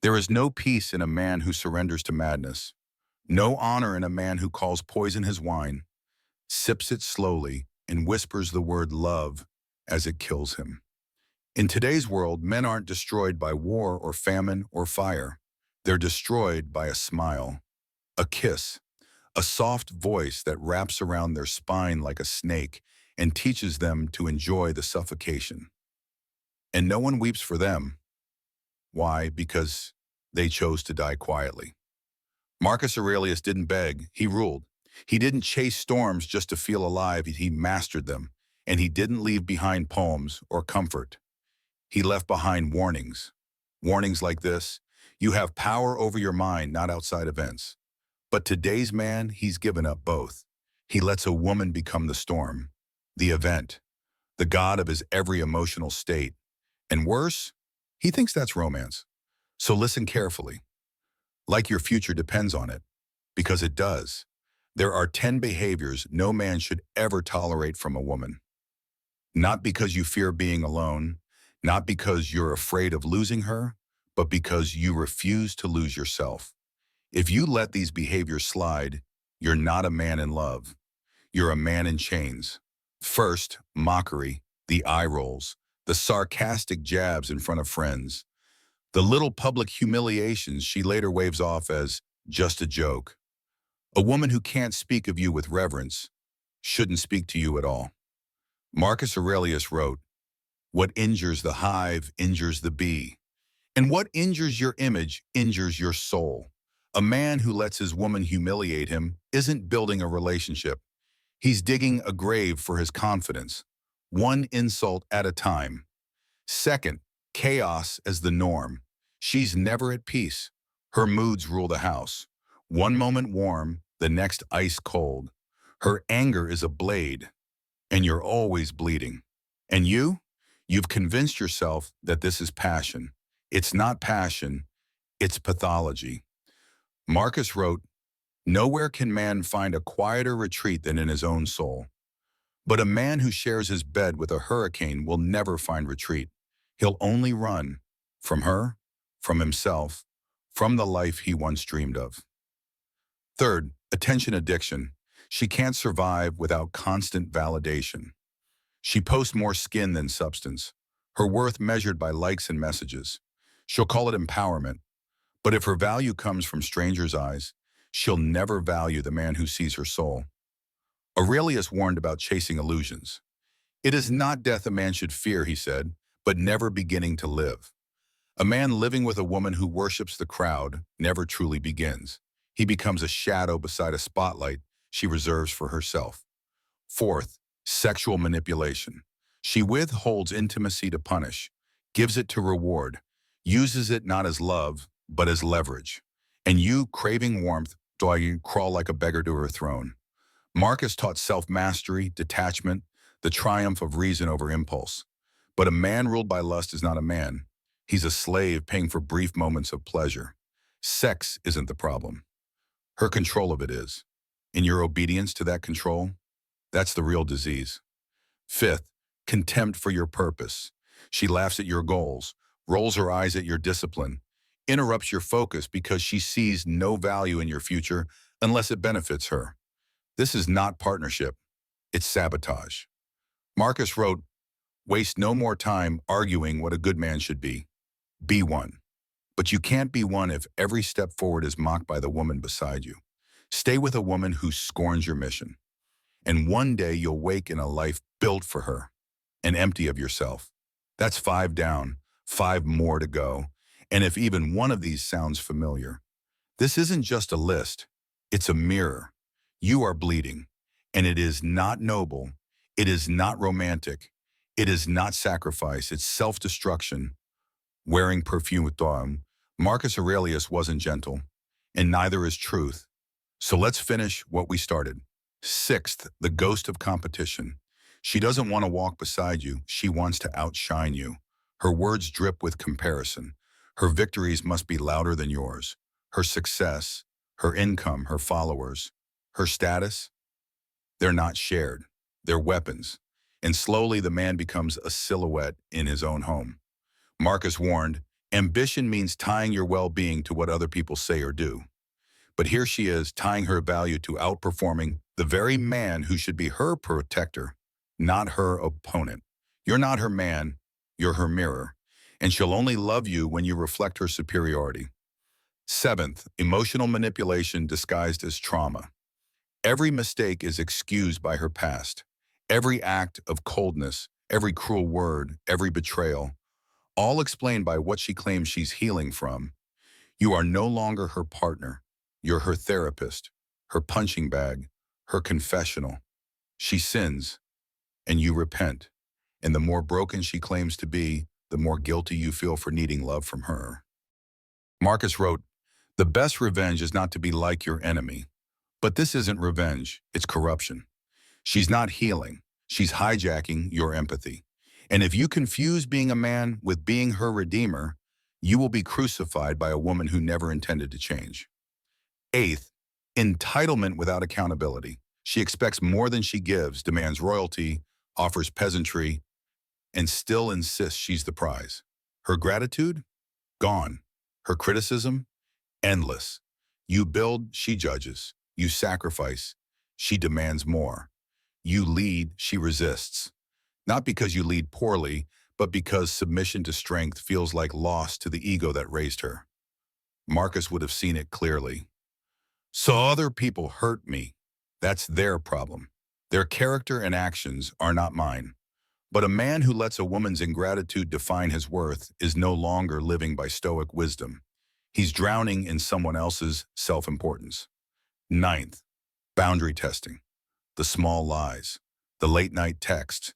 There is no peace in a man who surrenders to madness, no honor in a man who calls poison his wine, sips it slowly, and whispers the word love as it kills him. In today's world, men aren't destroyed by war or famine or fire. They're destroyed by a smile, a kiss, a soft voice that wraps around their spine like a snake and teaches them to enjoy the suffocation. And no one weeps for them. Why? Because they chose to die quietly. Marcus Aurelius didn't beg, he ruled. He didn't chase storms just to feel alive, he mastered them. And he didn't leave behind poems or comfort. He left behind warnings. Warnings like this: you have power over your mind, not outside events. But today's man, he's given up both. He lets a woman become the storm, the event, the god of his every emotional state. And worse, he thinks that's romance. So listen carefully, like your future depends on it, because it does. There are 10 behaviors no man should ever tolerate from a woman. Not because you fear being alone, not because you're afraid of losing her, but because you refuse to lose yourself. If you let these behaviors slide, you're not a man in love. You're a man in chains. First, mockery, the eye rolls, the sarcastic jabs in front of friends, the little public humiliations she later waves off as just a joke. A woman who can't speak of you with reverence shouldn't speak to you at all. Marcus Aurelius wrote, "What injures the hive injures the bee, and what injures your image injures your soul." A man who lets his woman humiliate him isn't building a relationship. He's digging a grave for his confidence, one insult at a time. Second, chaos as the norm. She's never at peace. Her moods rule the house. One moment warm, the next ice cold. Her anger is a blade, and you're always bleeding. And you've convinced yourself that this is passion. It's not passion, it's pathology. Marcus wrote, "Nowhere can man find a quieter retreat than in his own soul. But a man who shares his bed with a hurricane will never find retreat. He'll only run from her, from himself, from the life he once dreamed of." Third, attention addiction. She can't survive without constant validation. She posts more skin than substance, her worth measured by likes and messages. She'll call it empowerment. But if her value comes from strangers' eyes, she'll never value the man who sees her soul. Aurelius warned about chasing illusions. "It is not death a man should fear," he said, "but never beginning to live." A man living with a woman who worships the crowd never truly begins. He becomes a shadow beside a spotlight she reserves for herself. Fourth, sexual manipulation. She withholds intimacy to punish, gives it to reward, uses it not as love, but as leverage. And you, craving warmth, do you crawl like a beggar to her throne. Marcus taught self-mastery, detachment, the triumph of reason over impulse. But a man ruled by lust is not a man. He's a slave paying for brief moments of pleasure. Sex isn't the problem. Her control of it is. And your obedience to that control, that's the real disease. Fifth, contempt for your purpose. She laughs at your goals, rolls her eyes at your discipline, interrupts your focus because she sees no value in your future unless it benefits her. This is not partnership, it's sabotage. Marcus wrote, "Waste no more time arguing what a good man should be. Be one." But you can't be one if every step forward is mocked by the woman beside you. Stay with a woman who scorns your mission. And one day you'll wake in a life built for her and empty of yourself. That's 5 down, 5 more to go. And if even one of these sounds familiar, this isn't just a list, it's a mirror. You are bleeding, and it is not noble, it is not romantic, it is not sacrifice, it's self-destruction. Wearing perfume with dawn, Marcus Aurelius wasn't gentle, and neither is truth. So let's finish what we started. Sixth, the ghost of competition. She doesn't want to walk beside you, she wants to outshine you. Her words drip with comparison. Her victories must be louder than yours. Her success, her income, her followers, her status, they're not shared. They're weapons. And slowly the man becomes a silhouette in his own home. Marcus warned, Ambition means tying your well-being to what other people say or do. But here she is, tying her value to outperforming the very man who should be her protector, not her opponent. You're not her man, you're her mirror. And she'll only love you when you reflect her superiority. Seventh, emotional manipulation disguised as trauma. Every mistake is excused by her past. Every act of coldness, every cruel word, every betrayal, all explained by what she claims she's healing from. You are no longer her partner. You're her therapist, her punching bag, her confessional. She sins, and you repent. And the more broken she claims to be, the more guilty you feel for needing love from her. Marcus wrote, "The best revenge is not to be like your enemy." But this isn't revenge, it's corruption. She's not healing, she's hijacking your empathy. And if you confuse being a man with being her redeemer, you will be crucified by a woman who never intended to change. Eighth, entitlement without accountability. She expects more than she gives, demands royalty, offers peasantry, and still insists she's the prize. Her gratitude? Gone. Her criticism? Endless. You build, she judges. You sacrifice, she demands more. You lead, she resists. Not because you lead poorly, but because submission to strength feels like loss to the ego that raised her. Marcus would have seen it clearly. So other people hurt me. That's their problem. Their character and actions are not mine. But a man who lets a woman's ingratitude define his worth is no longer living by stoic wisdom. He's drowning in someone else's self-importance. Ninth, boundary testing. The small lies, the late-night texts,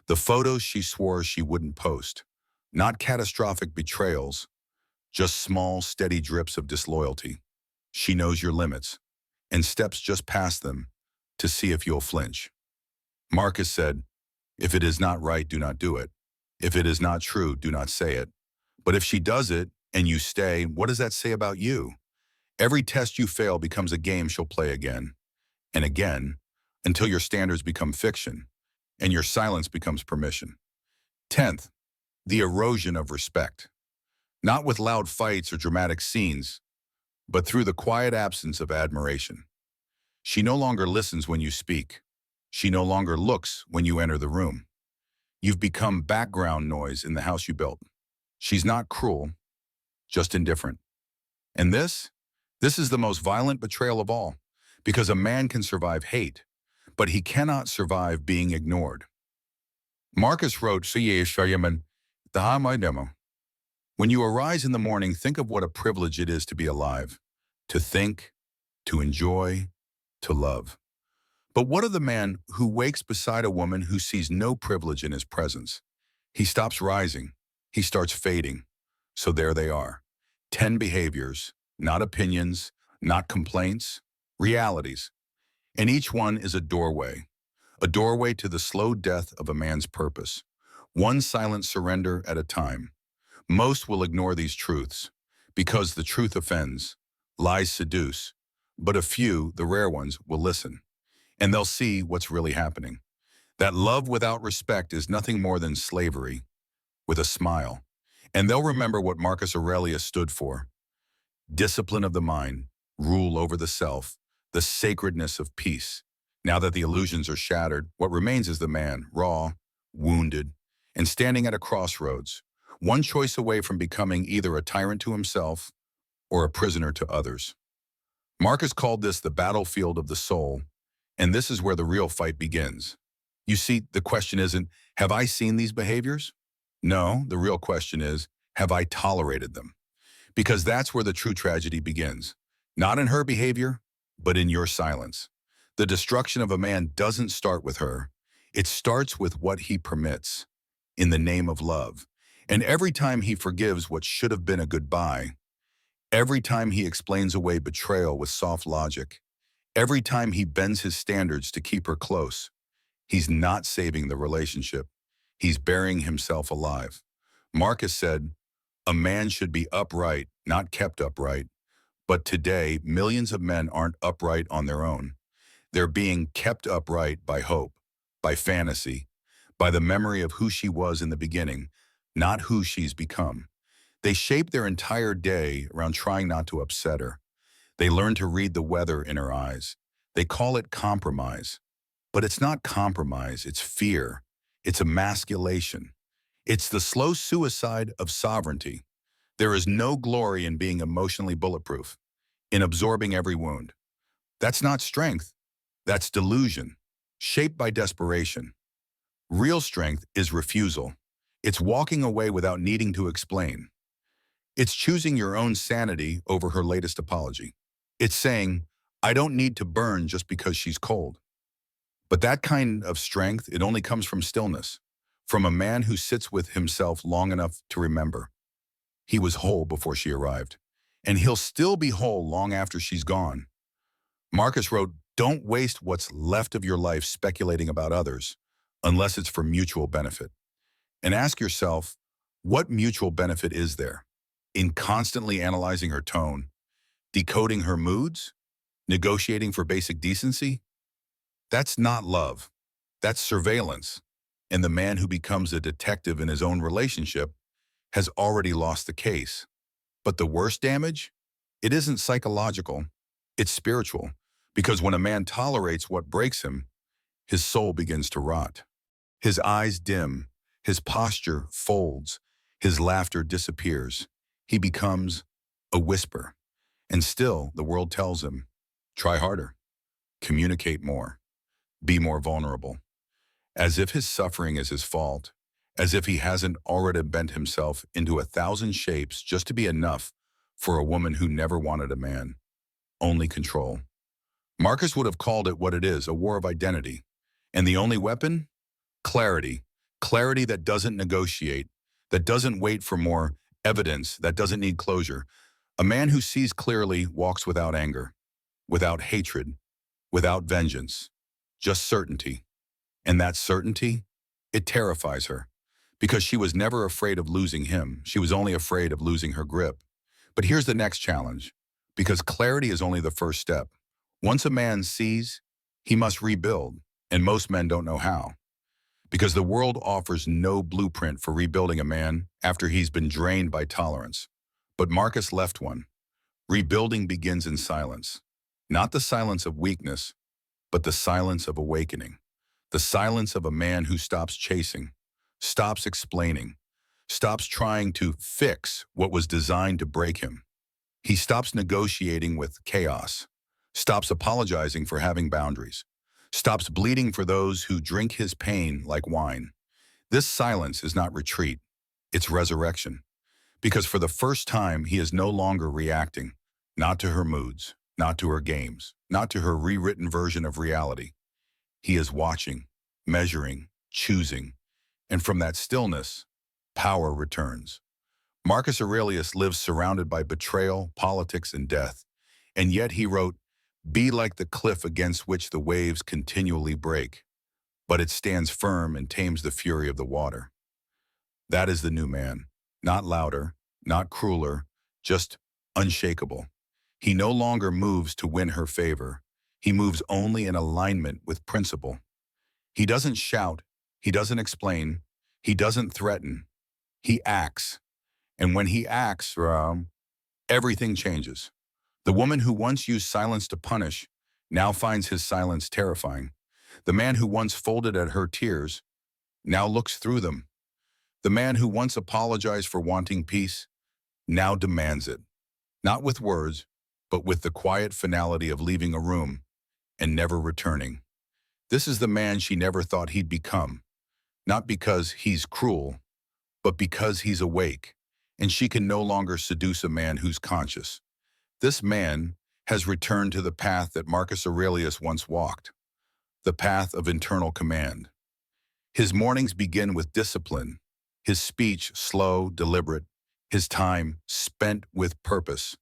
the photos she swore she wouldn't post. Not catastrophic betrayals, just small, steady drips of disloyalty. She knows your limits and steps just past them to see if you'll flinch. Marcus said, "If it is not right, do not do it. If it is not true, do not say it. But if she does it and you stay, what does that say about you? Every test you fail becomes a game she'll play again and again until your standards become fiction and your silence becomes permission." Tenth, the erosion of respect. Not with loud fights or dramatic scenes, but through the quiet absence of admiration. She no longer listens when you speak. She no longer looks when you enter the room. You've become background noise in the house you built. She's not cruel, just indifferent. And this is the most violent betrayal of all, because a man can survive hate, but he cannot survive being ignored. Marcus wrote, "When you arise in the morning, think of what a privilege it is to be alive, to think, to enjoy, to love. But what of the man who wakes beside a woman who sees no privilege in his presence? He stops rising, he starts fading. So there they are, 10 behaviors, not opinions, not complaints, realities. And each one is a doorway to the slow death of a man's purpose, one silent surrender at a time. Most will ignore these truths because the truth offends, lies seduce, but a few, the rare ones, will listen, and they'll see what's really happening. That love without respect is nothing more than slavery, with a smile. And they'll remember what Marcus Aurelius stood for: discipline of the mind, rule over the self, the sacredness of peace. Now that the illusions are shattered, what remains is the man, raw, wounded, and standing at a crossroads, one choice away from becoming either a tyrant to himself or a prisoner to others. Marcus called this the battlefield of the soul, and this is where the real fight begins. You see, the question isn't, have I seen these behaviors? No, the real question is, have I tolerated them? Because that's where the true tragedy begins. Not in her behavior, but in your silence. The destruction of a man doesn't start with her. It starts with what he permits, in the name of love. And every time he forgives what should have been a goodbye, every time he explains away betrayal with soft logic, every time he bends his standards to keep her close, he's not saving the relationship. He's burying himself alive. Marcus said, "A man should be upright, not kept upright." But today, millions of men aren't upright on their own. They're being kept upright by hope, by fantasy, by the memory of who she was in the beginning, not who she's become. They shape their entire day around trying not to upset her. They learn to read the weather in her eyes. They call it compromise. But it's not compromise, it's fear. It's emasculation. It's the slow suicide of sovereignty. There is no glory in being emotionally bulletproof, in absorbing every wound. That's not strength. That's delusion, shaped by desperation. Real strength is refusal. It's walking away without needing to explain. It's choosing your own sanity over her latest apology. It's saying, I don't need to burn just because she's cold. But that kind of strength, it only comes from stillness, from a man who sits with himself long enough to remember. He was whole before she arrived, and he'll still be whole long after she's gone. Marcus wrote, don't waste what's left of your life speculating about others, unless it's for mutual benefit. And ask yourself, what mutual benefit is there in constantly analyzing her tone, decoding her moods, negotiating for basic decency? That's not love. That's surveillance. And the man who becomes a detective in his own relationship has already lost the case. But the worst damage? It isn't psychological, it's spiritual. Because when a man tolerates what breaks him, his soul begins to rot. His eyes dim, his posture folds, his laughter disappears. He becomes a whisper. And still, the world tells him, try harder, communicate more, be more vulnerable. As if his suffering is his fault, as if he hasn't already bent himself into 1,000 shapes just to be enough for a woman who never wanted a man, only control. Marcus would have called it what it is, a war of identity. And the only weapon? Clarity. Clarity that doesn't negotiate, that doesn't wait for more evidence, that doesn't need closure. A man who sees clearly walks without anger, without hatred, without vengeance, just certainty. And that certainty, it terrifies her, because she was never afraid of losing him. She was only afraid of losing her grip. But here's the next challenge, because clarity is only the first step. Once a man sees, he must rebuild, and most men don't know how. Because the world offers no blueprint for rebuilding a man after he's been drained by tolerance. But Marcus left one. Rebuilding begins in silence. Not the silence of weakness, but the silence of awakening. The silence of a man who stops chasing, stops explaining, stops trying to fix what was designed to break him. He stops negotiating with chaos, stops apologizing for having boundaries, stops bleeding for those who drink his pain like wine. This silence is not retreat, it's resurrection. Because for the first time, he is no longer reacting, not to her moods, not to her games, not to her rewritten version of reality. He is watching, measuring, choosing, and from that stillness, power returns. Marcus Aurelius lives surrounded by betrayal, politics, and death, and yet he wrote, be like the cliff against which the waves continually break, but it stands firm and tames the fury of the water. That is the new man, not louder, not crueler, just unshakable. He no longer moves to win her favor. He moves only in alignment with principle. He doesn't shout, he doesn't explain, he doesn't threaten, he acts. And when he acts, everything changes. The woman who once used silence to punish now finds his silence terrifying. The man who once folded at her tears now looks through them. The man who once apologized for wanting peace now demands it, not with words, but with the quiet finality of leaving a room and never returning. This is the man she never thought he'd become, not because he's cruel, but because he's awake, and she can no longer seduce a man who's conscious. This man has returned to the path that Marcus Aurelius once walked, the path of internal command. His mornings begin with discipline, his speech slow, deliberate, his time spent with purpose.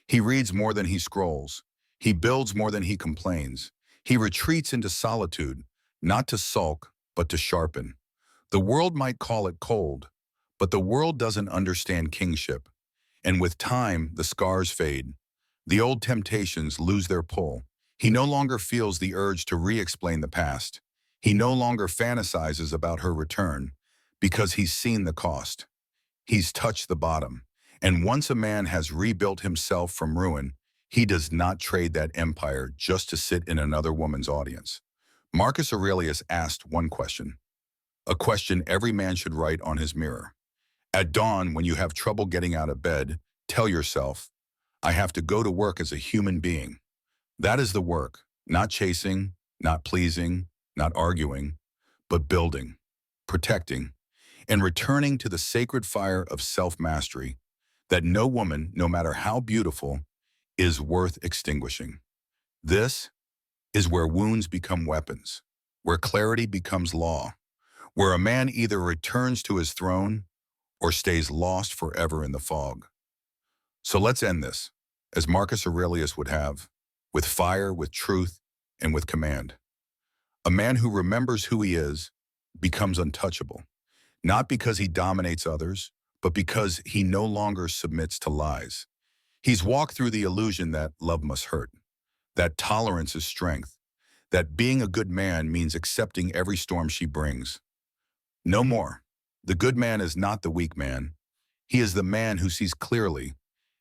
He reads more than he scrolls. He builds more than he complains. He retreats into solitude, not to sulk, but to sharpen. The world might call it cold, but the world doesn't understand kingship. And with time, the scars fade. The old temptations lose their pull. He no longer feels the urge to re-explain the past. He no longer fantasizes about her return because he's seen the cost. He's touched the bottom. And once a man has rebuilt himself from ruin, he does not trade that empire just to sit in another woman's audience. Marcus Aurelius asked one question, a question every man should write on his mirror. At dawn, when you have trouble getting out of bed, tell yourself, I have to go to work as a human being. That is the work, not chasing, not pleasing, not arguing, but building, protecting, and returning to the sacred fire of self-mastery that no woman, no matter how beautiful, is worth extinguishing. This is where wounds become weapons, where clarity becomes law, where a man either returns to his throne or stays lost forever in the fog. So let's end this, as Marcus Aurelius would have, with fire, with truth, and with command. A man who remembers who he is becomes untouchable, not because he dominates others, but because he no longer submits to lies. He's walked through the illusion that love must hurt, that tolerance is strength, that being a good man means accepting every storm she brings. No more. The good man is not the weak man. He is the man who sees clearly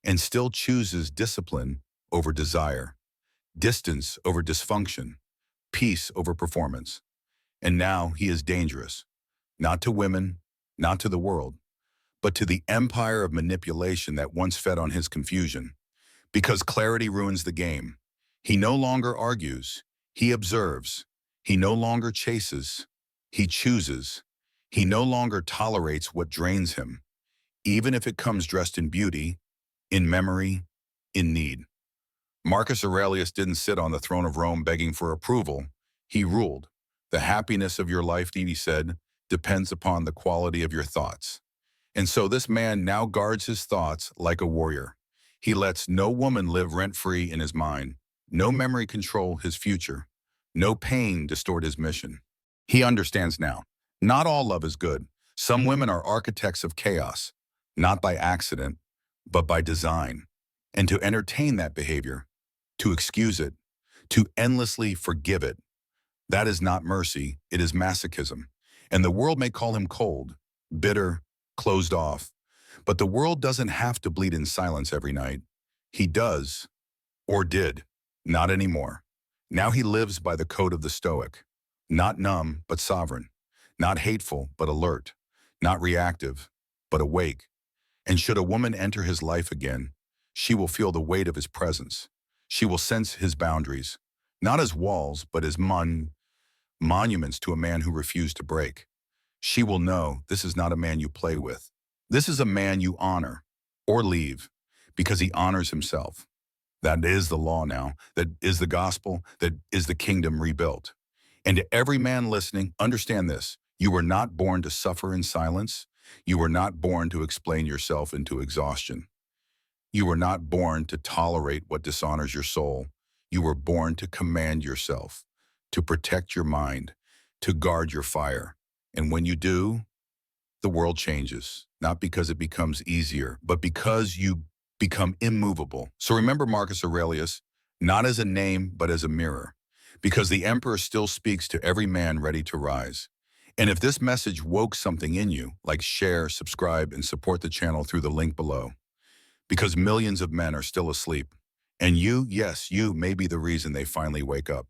and still chooses discipline over desire, distance over dysfunction, peace over performance. And now he is dangerous, not to women, not to the world, but to the empire of manipulation that once fed on his confusion. Because clarity ruins the game. He no longer argues, he observes. He no longer chases, he chooses. He no longer tolerates what drains him, even if it comes dressed in beauty, in memory, in need. Marcus Aurelius didn't sit on the throne of Rome begging for approval. He ruled. The happiness of your life, he said, depends upon the quality of your thoughts. And so this man now guards his thoughts like a warrior. He lets no woman live rent-free in his mind, no memory control his future, no pain distort his mission. He understands now. Not all love is good. Some women are architects of chaos, not by accident, but by design. And to entertain that behavior, to excuse it, to endlessly forgive it, that is not mercy, it is masochism. And the world may call him cold, bitter, closed off. But the world doesn't have to bleed in silence every night. He does, or did, not anymore. Now he lives by the code of the Stoic, not numb, but sovereign. Not hateful, but alert. Not reactive, but awake. And should a woman enter his life again, she will feel the weight of his presence. She will sense his boundaries, not as walls, but as monuments to a man who refused to break. She will know this is not a man you play with. This is a man you honor or leave because he honors himself. That is the law now. That is the gospel. That is the kingdom rebuilt. And to every man listening, understand this. You were not born to suffer in silence. You were not born to explain yourself into exhaustion. You were not born to tolerate what dishonors your soul. You were born to command yourself, to protect your mind, to guard your fire. And when you do, the world changes, not because it becomes easier, but because you become immovable. So remember Marcus Aurelius, not as a name, but as a mirror, because the emperor still speaks to every man ready to rise. And if this message woke something in you, like share, subscribe, and support the channel through the link below, because millions of men are still asleep. And you, yes, you may be the reason they finally wake up.